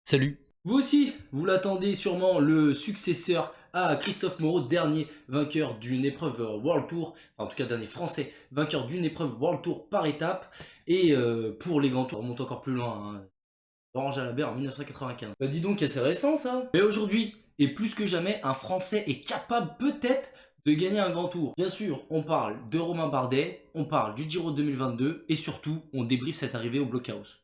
Salut. Vous aussi, vous l'attendez sûrement, le successeur à Christophe Moreau, dernier vainqueur d'une épreuve World Tour, enfin, en tout cas dernier français vainqueur d'une épreuve World Tour par étape. Et pour les grands tours, on remonte encore plus loin, hein. Orange à la baie en 1995. Bah dis donc, c'est récent ça. Mais aujourd'hui, et plus que jamais, un Français est capable peut-être de gagner un grand tour. Bien sûr, on parle de Romain Bardet, on parle du Giro 2022 et surtout, on débriefe cette arrivée au Blockhouse.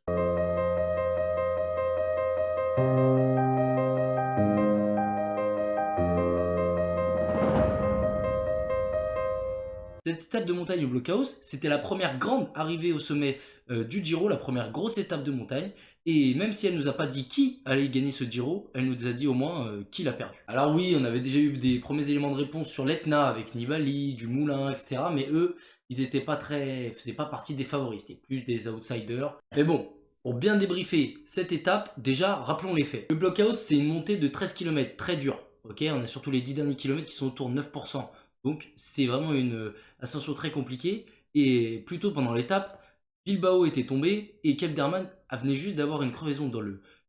Cette étape de montagne au Blockhaus, c'était la première grande arrivée au sommet du Giro, la première grosse étape de montagne. Et même si elle nous a pas dit qui allait gagner ce Giro, elle nous a dit au moins qui l'a perdu. Alors oui, on avait déjà eu des premiers éléments de réponse sur l'Etna avec Nibali, Dumoulin, etc. Mais eux, ils étaient pas très, faisaient pas partie des favoris, c'était plus des outsiders. Mais bon, pour bien débriefer cette étape, déjà rappelons les faits. Le Blockhaus, c'est une montée de 13 km très dure. Ok, on a surtout les 10 derniers kilomètres qui sont autour de 9%. Donc c'est vraiment une ascension très compliquée. Et plutôt pendant l'étape, Bilbao était tombé et Kelderman venait juste d'avoir une crevaison dans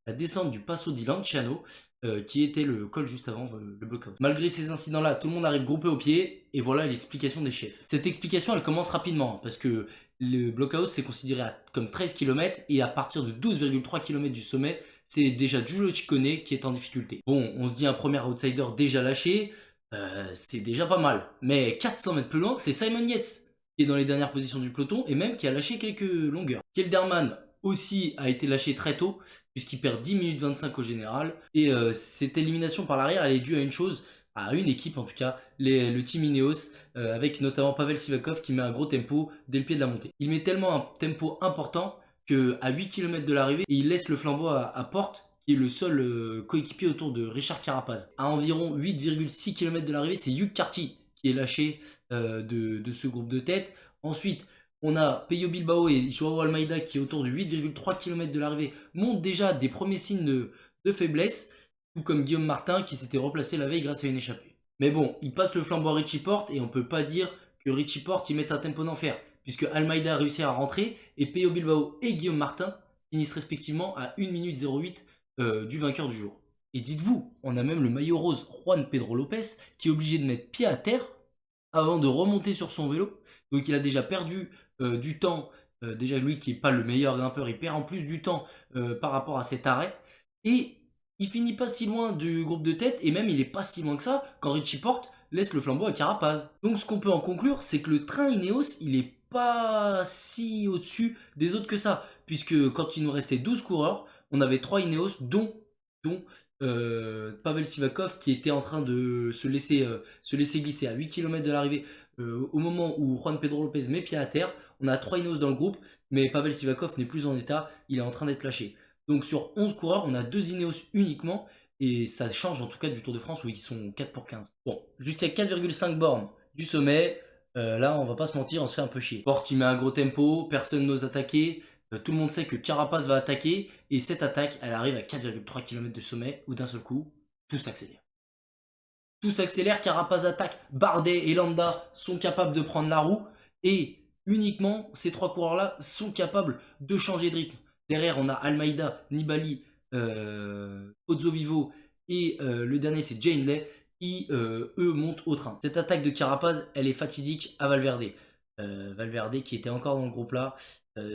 la descente du Passo di Lanciano, qui était le col juste avant le blockhouse. Malgré ces incidents-là, tout le monde arrive groupé au pied et voilà l'explication des chefs. Cette explication, elle commence rapidement, hein, parce que le blockhouse c'est considéré comme 13 km et à partir de 12,3 km du sommet, c'est déjà Giulio Ciccone qui est en difficulté. Bon, on se dit un premier outsider déjà lâché, c'est déjà pas mal. Mais 400 mètres plus loin, c'est Simon Yates qui est dans les dernières positions du peloton et même qui a lâché quelques longueurs. Kelderman aussi a été lâché très tôt puisqu'il perd 10 minutes 25 au général. Et cette élimination par l'arrière, elle est due à une chose, à une équipe en tout cas, le team Ineos, avec notamment Pavel Sivakov qui met un gros tempo dès le pied de la montée. Il met tellement un tempo important qu'à 8 km de l'arrivée, il laisse le flambeau à Porte qui est le seul coéquipier autour de Richard Carapaz. À environ 8,6 km de l'arrivée, c'est Hugh Carty qui est lâché de ce groupe de tête. Ensuite, on a Peyo Bilbao et Joao Almeida qui, autour de 8,3 km de l'arrivée, montrent déjà des premiers signes de faiblesse, tout comme Guillaume Martin qui s'était replacé la veille grâce à une échappée. Mais bon, il passe le flambeau à Richie Porte et on peut pas dire que Richie Porte y mette un tempo d'enfer, puisque Almeida a réussi à rentrer et Peyo Bilbao et Guillaume Martin finissent respectivement à 1 minute 08 du vainqueur du jour. Et dites-vous, on a même le maillot rose Juan Pedro Lopez qui est obligé de mettre pied à terre avant de remonter sur son vélo. Donc il a déjà perdu du temps. Déjà lui qui n'est pas le meilleur grimpeur, il perd en plus du temps par rapport à cet arrêt. Et il finit pas si loin du groupe de tête et même il est pas si loin que ça quand Richie Porte laisse le flambeau à Carapaz. Donc ce qu'on peut en conclure, c'est que le train Ineos, il est pas si au-dessus des autres que ça. Puisque quand il nous restait 12 coureurs, on avait 3 Ineos, dont Pavel Sivakov qui était en train de se laisser glisser à 8 km de l'arrivée au moment où Juan Pedro Lopez met pied à terre. On a 3 Ineos dans le groupe, mais Pavel Sivakov n'est plus en état, il est en train d'être lâché. Donc sur 11 coureurs, on a 2 Ineos uniquement, et ça change en tout cas du Tour de France où ils sont 4 pour 15. Bon, jusqu'à 4,5 bornes du sommet, là on va pas se mentir, on se fait un peu chier. Porte il met un gros tempo, personne n'ose attaquer. Tout le monde sait que Carapaz va attaquer, et cette attaque, elle arrive à 4,3 km de sommet, où d'un seul coup, tout s'accélère. Tout s'accélère, Carapaz attaque, Bardet et Landa sont capables de prendre la roue, et uniquement ces trois coureurs-là sont capables de changer de rythme. Derrière, on a Almeida, Nibali, Pozzo Vivo, et le dernier c'est Jane Lay, qui eux montent au train. Cette attaque de Carapaz, elle est fatidique à Valverde. Valverde qui était encore dans le groupe là,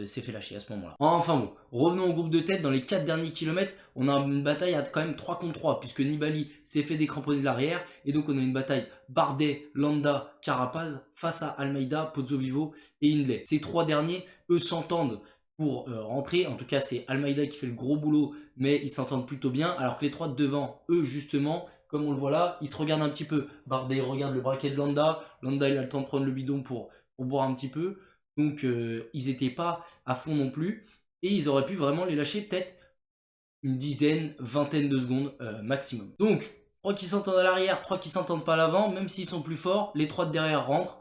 s'est fait lâcher à ce moment-là. Enfin bon, revenons au groupe de tête. Dans les 4 derniers kilomètres, on a une bataille à quand même 3 contre 3, puisque Nibali s'est fait décramponner de l'arrière, et donc on a une bataille Bardet, Landa, Carapaz, face à Almeida, Pozzovivo et Hindley. Ces trois derniers, eux, s'entendent pour rentrer. En tout cas, c'est Almeida qui fait le gros boulot, mais ils s'entendent plutôt bien, alors que les trois de devant, eux, justement, comme on le voit là, ils se regardent un petit peu. Bardet regarde le braquet de Landa, Landa il a le temps de prendre le bidon pour boire un petit peu. Donc ils n'étaient pas à fond non plus. Et ils auraient pu vraiment les lâcher peut-être une dizaine, vingtaine de secondes maximum. Donc, trois qui s'entendent à l'arrière, trois qui s'entendent pas à l'avant, même s'ils sont plus forts, les trois de derrière rentrent.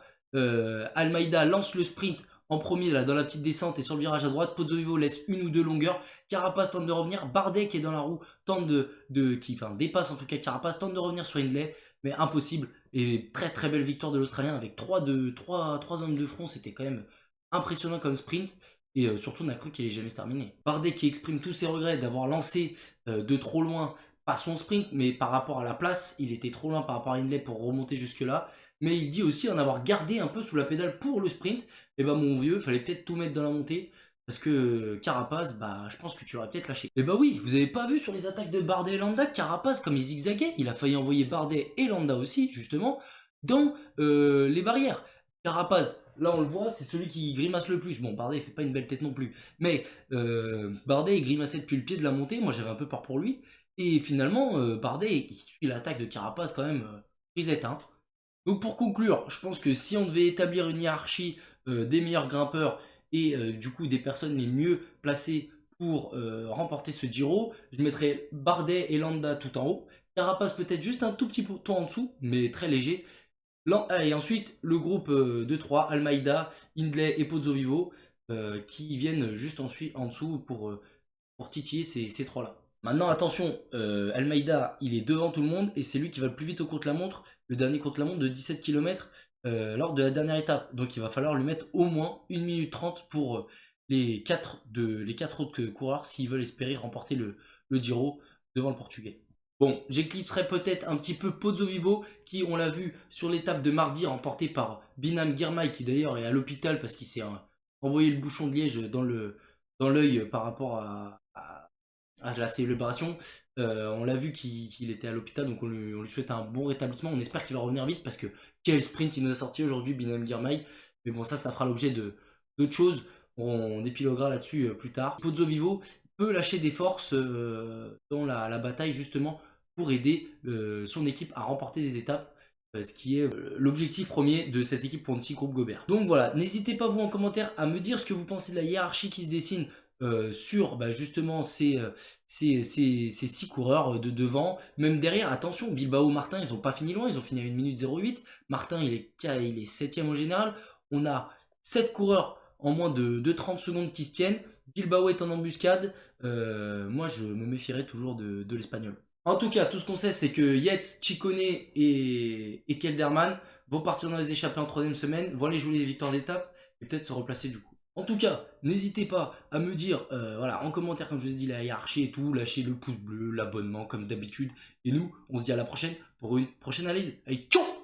Almeida lance le sprint en premier là, dans la petite descente et sur le virage à droite. Pozzovivo laisse une ou deux longueurs. Carapaz tente de revenir. Bardet qui est dans la roue tente dépasse en tout cas Carapaz, tente de revenir sur Hindley, mais impossible. Et très très belle victoire de l'Australien avec trois hommes de front. C'était quand même impressionnant comme sprint. et surtout on a cru qu'il allait jamais se terminer. Bardet qui exprime tous ses regrets d'avoir lancé de trop loin, pas son sprint, mais par rapport à la place, il était trop loin par rapport à Hindley pour remonter jusque-là. Mais il dit aussi en avoir gardé un peu sous la pédale pour le sprint. Et bah mon vieux, fallait peut-être tout mettre dans la montée. Parce que Carapace, bah je pense que tu l'aurais peut-être lâché. Et bah oui, vous avez pas vu sur les attaques de Bardet et Landa, Carapace comme il zigzaguait, il a failli envoyer Bardet et Landa aussi, justement, dans les barrières. Carapace, là on le voit, c'est celui qui grimace le plus. Bon, Bardet il fait pas une belle tête non plus. Mais Bardet il grimaçait depuis le pied de la montée, moi j'avais un peu peur pour lui. Et finalement, Bardet, il suit l'attaque de Carapace quand même, frisette, hein. Donc pour conclure, je pense que si on devait établir une hiérarchie des meilleurs grimpeurs et du coup des personnes les mieux placées pour remporter ce Giro, je mettrais Bardet et Landa tout en haut, Carapace peut-être juste un tout petit peu en dessous, mais très léger. Et ensuite le groupe de 3, Almeida, Hindley et Pozzovivo, qui viennent juste en dessous pour titiller ces trois-là. Maintenant, attention, Almeida, il est devant tout le monde et c'est lui qui va le plus vite au contre-la-montre, le dernier contre-la-montre de 17 km lors de la dernière étape. Donc il va falloir lui mettre au moins 1 minute 30 pour les 4 autres coureurs s'ils veulent espérer remporter le Giro devant le Portugais. Bon, j'éclipserai peut-être un petit peu Pozzovivo qui, on l'a vu sur l'étape de mardi, remportée par Binam Girmay, qui d'ailleurs est à l'hôpital parce qu'il s'est envoyé le bouchon de liège dans l'œil par rapport à la célébration. On l'a vu qu'il était à l'hôpital, donc on lui souhaite un bon rétablissement. On espère qu'il va revenir vite parce que quel sprint il nous a sorti aujourd'hui, Binam Girmay. Mais bon, ça fera l'objet d'autres choses. On épiloguera là-dessus plus tard. Pozzovivo peut lâcher des forces dans la bataille justement pour aider son équipe à remporter des étapes. Ce qui est l'objectif premier de cette équipe Ponti Groupe Gobert. Donc voilà, n'hésitez pas vous en commentaire à me dire ce que vous pensez de la hiérarchie qui se dessine sur justement ces 6 coureurs de devant. Même derrière, attention, Bilbao, Martin, ils n'ont pas fini loin, ils ont fini à 1 minute 08. Martin, il est 7ème au général. On a 7 coureurs en moins de 30 secondes qui se tiennent. Bilbao est en embuscade. Moi, je me méfierais toujours de l'Espagnol. En tout cas, tout ce qu'on sait, c'est que Yates, Ciccone et Kelderman vont partir dans les échappées en 3ème semaine, vont aller jouer les victoires d'étape et peut-être se replacer du coup. En tout cas, n'hésitez pas à me dire, voilà, en commentaire, comme je vous ai dit, la hiérarchie et tout, lâchez le pouce bleu, l'abonnement comme d'habitude. Et nous, on se dit à la prochaine pour une prochaine analyse. Allez, ciao!